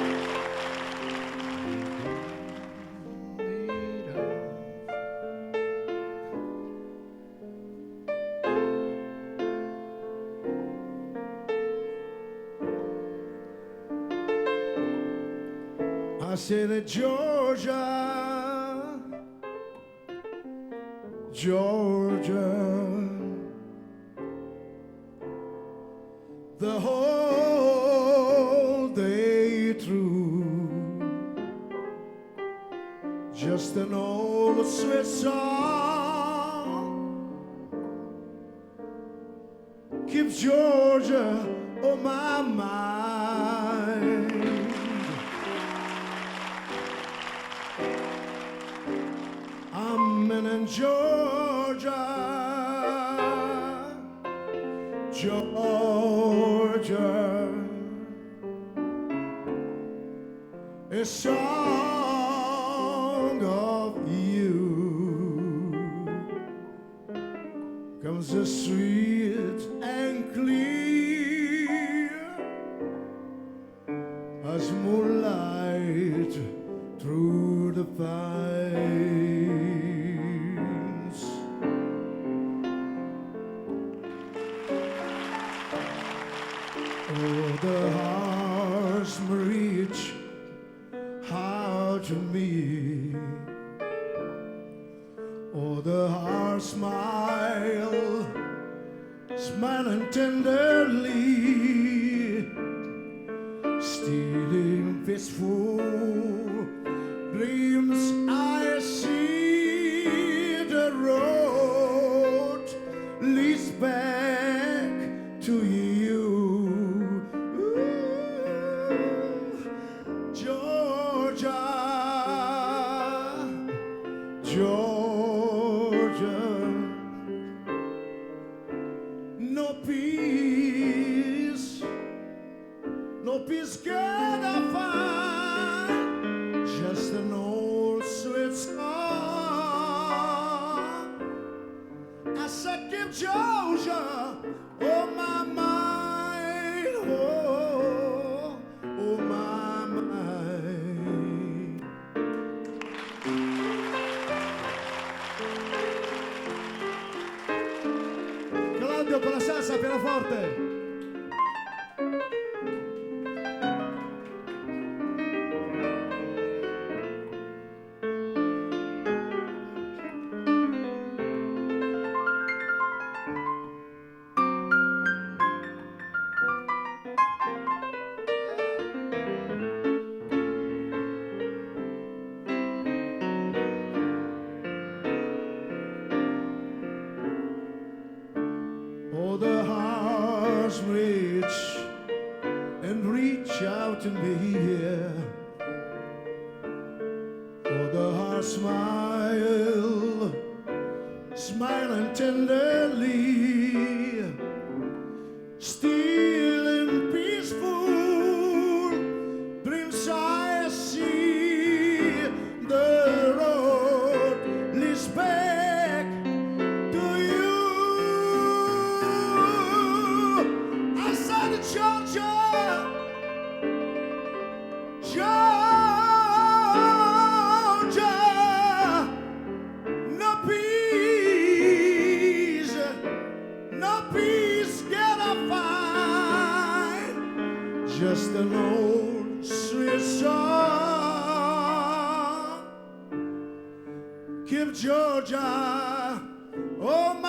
I said, Giorgia, Giorgia, the whole day through, just an old sweet song keeps Giorgia on my mind. I'm in Giorgia, Giorgia, a song of you comes as sweet and clear as moonlight through the pines. Oh, the hearts reach out to me. Oh, the heart smile, smiling tenderly, stealing peaceful dreams. I see the road leads back to you. Giorgia, Giorgia, no peace can I find, just an old sweet song. I said, keep Giorgia on my mind, oh my mind. Claudio con la salsa, pianoforte. Oh, the hearts reach and reach out to me, yeah. Oh, the heart smile, smiling tenderly, still in peaceful dreams. I see the road leads back to you. I said, Giorgia, Giorgia, no peace can I find, just an old sweet song. Keep Giorgia, oh my.